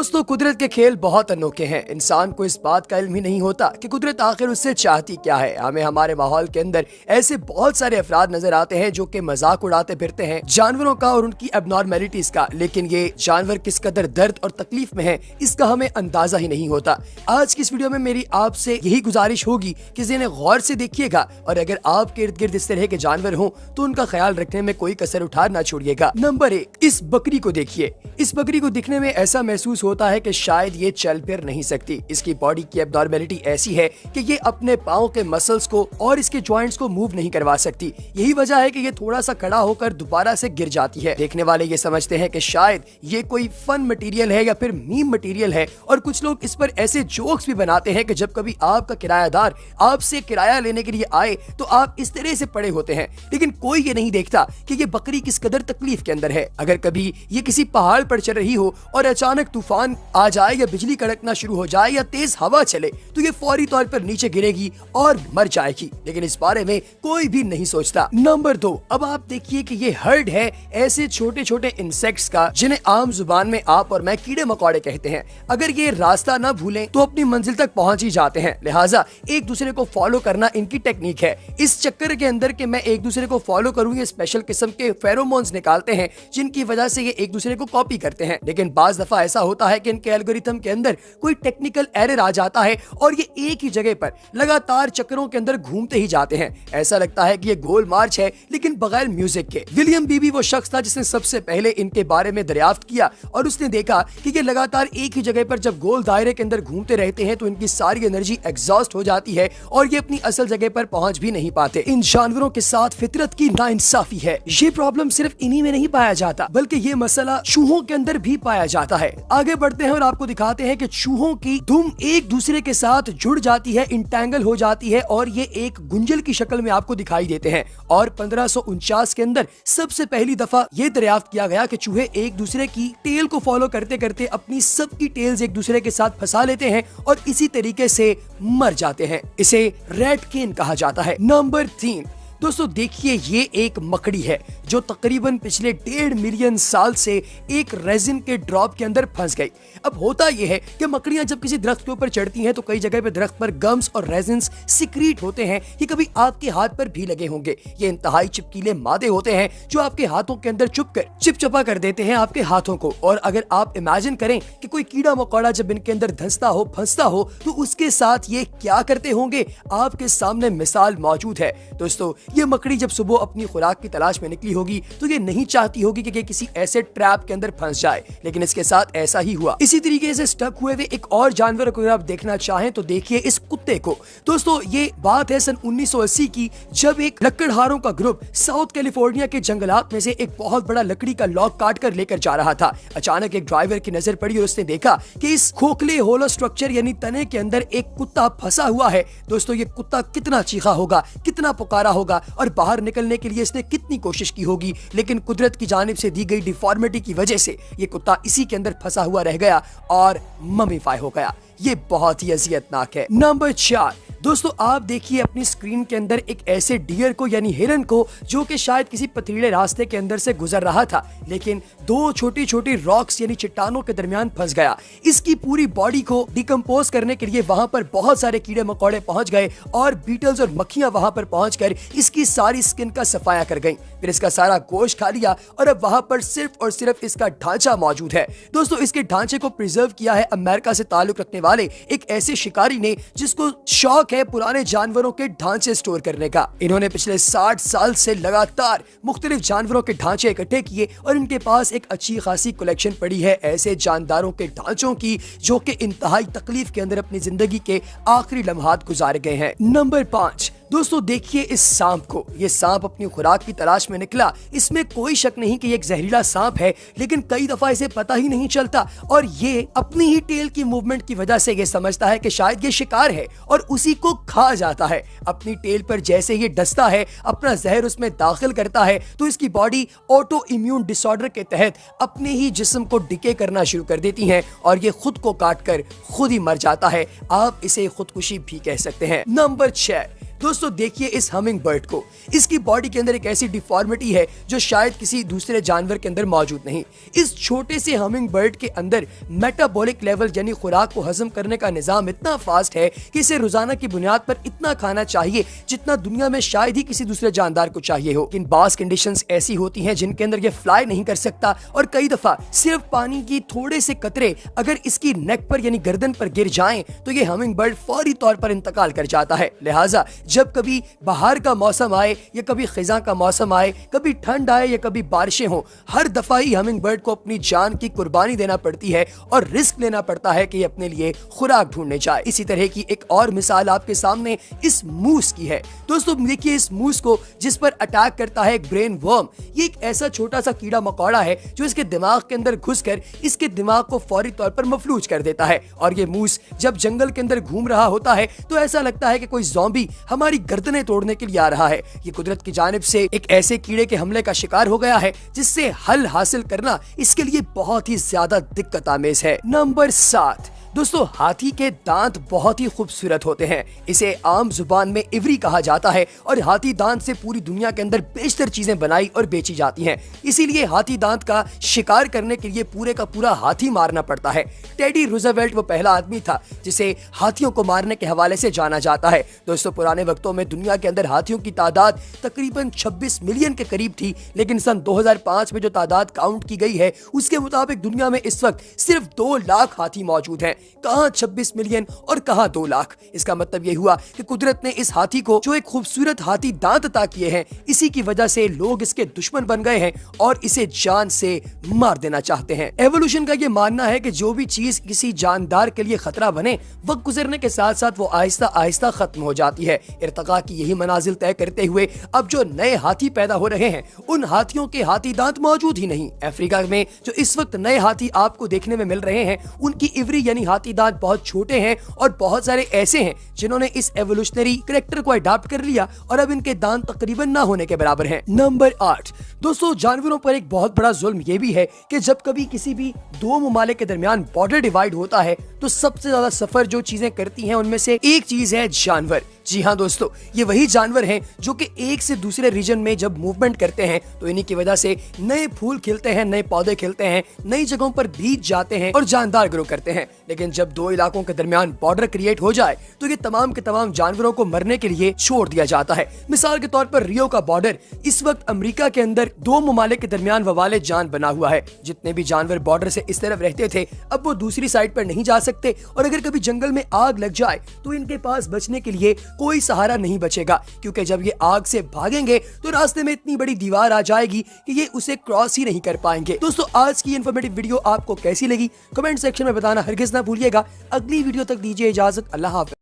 दोस्तों, कुदरत के खेल बहुत अनोखे हैं। इंसान को इस बात का इल्म ही नहीं होता कि कुदरत आखिर उससे चाहती क्या है। हमें हमारे माहौल के अंदर ऐसे बहुत सारे अफराद नजर आते हैं जो कि मजाक उड़ाते फिरते हैं जानवरों का और उनकी एबनॉर्मेलिटीज का, लेकिन ये जानवर किस कदर दर्द और तकलीफ में है इसका हमें अंदाजा ही नहीं होता। आज की इस वीडियो में मेरी आपसे यही गुजारिश होगी कि इन्हें गौर से देखिएगा और अगर आपके इर्द गिर्द इस तरह के जानवर हों तो उनका ख्याल रखने में कोई कसर उठा ना छोड़िएगा। नंबर 1, इस बकरी को देखिए। इस बकरी को दिखने में ऐसा महसूस होता है कि शायद ये चल फिर नहीं सकती। इसकी बॉडी की एबनॉर्मेलिटी ऐसी है कि ये अपने पाँव के मसल्स को और इसके जॉइंट्स को मूव नहीं करवा सकती। यही वजह है कि ये थोड़ा सा खड़ा होकर दोबारा से गिर जाती है। देखने वाले ये समझते हैं कि शायद ये कोई फन मटेरियल है या फिर मीम मटेरियल है, और कुछ लोग इस पर ऐसे जोक्स भी बनाते हैं कि जब कभी आपका किरायादार आपसे किराया लेने के लिए आए तो आप इस तरह से पड़े होते हैं, लेकिन कोई ये नहीं देखता कि ये बकरी किस कदर तकलीफ के अंदर है। अगर कभी ये किसी पहाड़ पर चल रही हो और अचानक तूफान आ जाए या बिजली कड़कना शुरू हो जाए या तेज हवा चले तो ये फौरी तौर पर नीचे गिरेगी और मर जाएगी, लेकिन इस बारे में कोई भी नहीं सोचता। नंबर 2, अब आप देखिए कि ये हर्ड है ऐसे छोटे छोटे इंसेक्ट्स का जिन्हें आम जुबान में आप और मैं कीड़े मकोड़े कहते हैं। अगर ये रास्ता न भूलें तो अपनी मंजिल तक पहुंच ही जाते हैं, लिहाजा एक दूसरे को फॉलो करना इनकी टेक्निक है। इस चक्कर के अंदर के मैं एक दूसरे को फॉलो करूं, ये स्पेशल किस्म के फेरोमोन्स निकालते हैं जिनकी वजह से ये एक दूसरे को कॉपी करते हैं। लेकिन बाज दफा ऐसा होता है कि इनके एल्गोरिथम के अंदर कोई टेक्निकल एरर आ जाता है और ये एक ही जगह पर लगातार चक्करों के अंदर घूमते ही जाते हैं। ऐसा लगता है कि ये गोल मार्च है लेकिन बगैर म्यूजिक के। विलियम बीबी वो शख्स था जिसने सबसे पहले इनके बारे में दरियाफ्त किया और उसने देखा कि ये लगातार एक ही जगह पर जब गोल दायरे के अंदर घूमते रहते हैं तो इनकी सारी एनर्जी एग्जॉस्ट हो जाती है और ये अपनी असल जगह पर पहुंच भी नहीं पाते। इन जानवरों के साथ फितरत की नाइंसाफी है। ये प्रॉब्लम सिर्फ इन्हीं में नहीं पाया जाता बल्कि ये मसला चूहों के अंदर भी पाया जाता है। आगे बढ़ते हैं और आपको दिखाते हैं कि चूहों की दुम एक दूसरे के साथ जुड़ जाती है, इंटेंगल हो जाती है और ये एक गुंजल की शक्ल में आपको दिखाई देते हैं। और 1549 के अंदर सबसे पहली दफा ये दरियाफ्त किया गया कि चूहे एक दूसरे की टेल को फॉलो करते करते अपनी सबकी टेल्स एक दूसरे के साथ फंसा लेते हैं और इसी तरीके से मर जाते हैं। इसे रेट केन कहा जाता है। नंबर 3, दोस्तों देखिए, ये एक मकड़ी है जो तकरीबन पिछले 1.5 मिलियन साल से एक रेजिन के ड्रॉप के अंदर फंस गई। अब होता यह है कि मकड़ियां जब किसी दरख्त के ऊपर चढ़ती हैं तो कई जगह पे दरख्त पर गम्स और रेजिन्स सिक्रीट होते हैं। ये कभी आपके हाथ पर भी लगे होंगे। ये इंतहाई चिपकीले मादे होते हैं जो आपके हाथों के अंदर चुपकर चिपचिपा कर देते हैं आपके हाथों को। और अगर आप इमेजिन करें कि कोई कीड़ा मकोड़ा जब इनके अंदर धंसता हो, फंसता हो, तो उसके साथ ये क्या करते होंगे, आपके सामने मिसाल मौजूद है। दोस्तों, ये मकड़ी जब सुबह अपनी खुराक की तलाश में निकली होगी तो ये नहीं चाहती होगी कि किसी ऐसे ट्रैप के अंदर फंस जाए, लेकिन इसके साथ ऐसा ही हुआ। इसी तरीके से स्टक हुए हुए एक और जानवर को अगर आप देखना चाहें तो देखिए इस कुत्ते को। दोस्तों, ये बात है सन 1980 की, जब एक लकड़हारों का ग्रुप साउथ कैलिफोर्निया के जंगलात में से एक बहुत बड़ा लकड़ी का लॉग काट कर लेकर जा रहा था। अचानक एक ड्राइवर की नजर पड़ी और उसने देखा कि इस खोखले होलो स्ट्रक्चर यानी तने के अंदर एक कुत्ता फंसा हुआ है। दोस्तों, ये कुत्ता कितना चीखा होगा, कितना पुकारा होगा और बाहर निकलने के लिए इसने कितनी कोशिश की होगी, लेकिन कुदरत की जानिब से दी गई डिफॉर्मिटी की वजह से ये कुत्ता इसी के अंदर फंसा हुआ रह गया और ममीफाई हो गया। ये बहुत ही अजियतनाक है। नंबर 4, दोस्तों आप देखिए अपनी स्क्रीन के अंदर एक ऐसे डियर को यानी हिरन को जो कि शायद किसी पथरीले रास्ते के अंदर से गुजर रहा था, लेकिन 2 छोटी छोटी रॉक्स यानी चट्टानों के दरमियान फंस गया। इसकी पूरी बॉडी को डिकम्पोज करने के लिए वहां पर बहुत सारे कीड़े मकोड़े पहुंच गए और बीटल्स और मक्खियां वहां पर पहुंचकर इसकी सारी स्किन का सफाया कर गईं। फिर इसका सारा गोश्त खा लिया और अब वहां पर सिर्फ और सिर्फ इसका ढांचा मौजूद है। दोस्तों, इसके ढांचे को प्रिजर्व किया है अमेरिका से ताल्लुक रखने वाले एक ऐसे शिकारी ने जिसको शौक है पुराने जानवरों के ढांचे स्टोर करने का। इन्होंने पिछले 60 साल से लगातार मुख्तलिफ जानवरों के ढांचे इकट्ठे किए और इनके पास एक अच्छी खासी कलेक्शन पड़ी है ऐसे जानदारों के ढांचों की जो कि इंतहाई तकलीफ के अंदर अपनी जिंदगी के आखिरी लम्हात गुजार गए हैं। नंबर 5, दोस्तों देखिए इस सांप को। ये सांप अपनी खुराक की तलाश में निकला। इसमें कोई शक नहीं कि ये एक जहरीला सांप है, लेकिन कई दफा इसे पता ही नहीं चलता और ये अपनी ही टेल की मूवमेंट की वजह से ये समझता है कि शायद ये शिकार है और उसी को खा जाता है। अपनी टेल पर जैसे ये डसता है, अपना जहर उसमें दाखिल करता है तो इसकी बॉडी ऑटो इम्यून डिसऑर्डर के तहत अपने ही जिस्म को डिके करना शुरू कर देती है और ये खुद को काट कर खुद ही मर जाता है। आप इसे खुदकुशी भी कह सकते हैं। नंबर 6, दोस्तों देखिए इस हमिंग बर्ड को, इसकी बॉडी के अंदर एक ऐसी डिफॉर्मिटी है जो शायद किसी दूसरे जानवर के अंदर मौजूद नहीं। इस छोटे से हमिंग बर्ड के अंदर मेटाबॉलिक लेवल यानी खुराक को हजम करने का निजाम इतना फास्ट है कि इसे रोजाना की बुनियाद पर इतना खाना चाहिए जितना दुनिया में शायद ही किसी दूसरे जानदार को चाहिए हो। इन बास कंडीशंस ऐसी होती हैं जिनके अंदर ये फ्लाई नहीं कर सकता और कई दफा सिर्फ पानी की थोड़े से कतरे अगर इसकी नेक पर यानी गर्दन पर गिर जाएं तो ये हमिंग बर्ड फौरी तौर पर इंतकाल कर जाता है। लिहाजा जब कभी बाहर का मौसम आए या कभी खिजा का मौसम आए, कभी ठंड आए या कभी बारिशें हो, हर दफा ही हमिंग बर्ड को अपनी जान की कुर्बानी देना पड़ती है और रिस्क लेना पड़ता है कि अपने लिए खुराक ढूंढने जाए। इसी तरह की एक और मिसाल आपके सामने इस मूस की है। दोस्तों देखिए इस मूस को जिस पर अटैक करता है एक ब्रेन वर्म। ये एक ऐसा छोटा सा कीड़ा मकोड़ा है जो इसके दिमाग के अंदर घुसकर इसके दिमाग को फौरी तौर पर मफलूज कर देता है और ये मूस जब जंगल के अंदर घूम रहा होता है तो ऐसा लगता है कि कोई ज़ॉम्बी हमारी गर्दनें तोड़ने के लिए आ रहा है। ये कुदरत की जानिब से एक ऐसे कीड़े के हमले का शिकार हो गया है जिससे हल हासिल करना इसके लिए बहुत ही ज्यादा दिक्कत आमेज है। नंबर 7, दोस्तों हाथी के दांत बहुत ही खूबसूरत होते हैं। इसे आम जुबान में इवरी कहा जाता है और हाथी दांत से पूरी दुनिया के अंदर बेशतर चीजें बनाई और बेची जाती हैं। इसीलिए हाथी दांत का शिकार करने के लिए पूरे का पूरा हाथी मारना पड़ता है। टेडी रूजवेल्ट वो पहला आदमी था जिसे हाथियों को मारने के हवाले से जाना जाता है। दोस्तों पुराने वक्तों में दुनिया के अंदर हाथियों की तादाद तकरीबन 26 मिलियन के करीब थी, लेकिन सन 2005 में जो तादाद काउंट की गई है उसके मुताबिक दुनिया में इस वक्त सिर्फ 2 लाख हाथी मौजूद हैं। कहां 26 मिलियन और कहां 2 लाख। इसका मतलब यह हुआ कि कुदरत ने इस हाथी को जो एक खूबसूरत हाथी दांत अता किए हैं, इसी की वजह से लोग इसके दुश्मन बन गए हैं और इसे जान से मार देना चाहते हैं। एवोल्यूशन का यह मानना है कि जो भी चीज किसी जानदार के लिए खतरा बने, वक्त गुजरने के साथ साथ वो आहिस्ता आहिस्ता खत्म हो जाती है। इर्तिका की यही मनाजिल तय करते हुए अब जो नए हाथी पैदा हो रहे हैं उन हाथियों के हाथी दांत मौजूद ही नहीं। अफ्रीका में जो इस वक्त नए हाथी आपको देखने में मिल रहे हैं उनकी इवरी यानी हाथी दांत बहुत छोटे हैं और बहुत सारे ऐसे हैं जिन्होंने इस एवोल्यूशनरी करैक्टर को अडॉप्ट कर लिया और अब इनके दांत तकरीबन ना होने के बराबर हैं। नंबर 8, दोस्तों जानवरों पर एक बहुत बड़ा जुल्म यह भी है कि जब कभी किसी भी 2 ममालिक के दरमियान बॉर्डर डिवाइड होता है तो सबसे ज्यादा सफर जो चीजें करती हैं उनमें से एक चीज है जानवर। जी हाँ दोस्तों, ये वही जानवर हैं जो कि एक से दूसरे रीजन में जब मूवमेंट करते हैं तो इन्हीं की वजह से नए फूल खिलते हैं, नए पौधे खिलते हैं, नई जगहों पर बीज जाते हैं और जानदार ग्रो करते हैं। लेकिन जब 2 इलाकों के दरमियान बॉर्डर क्रिएट हो जाए तो ये तमाम के तमाम जानवरों को मरने के लिए छोड़ दिया जाता है। मिसाल के तौर पर रियो का बॉर्डर इस वक्त अमेरिका के अंदर 2 ममालिक के दरमियान ववाले जान बना हुआ है। जितने भी जानवर बॉर्डर से इस तरफ रहते थे अब वो दूसरी साइड पर नहीं जा सकते और अगर कभी जंगल में आग लग जाए तो इनके पास बचने के लिए कोई सहारा नहीं बचेगा, क्योंकि जब ये आग से भागेंगे तो रास्ते में इतनी बड़ी दीवार आ जाएगी कि ये उसे क्रॉस ही नहीं कर पाएंगे। दोस्तों आज की इन्फॉर्मेटिव वीडियो आपको कैसी लगी कमेंट सेक्शन में बताना हरगिज ना भूलिएगा। अगली वीडियो तक दीजिए इजाजत। अल्लाह हाफ़िज़।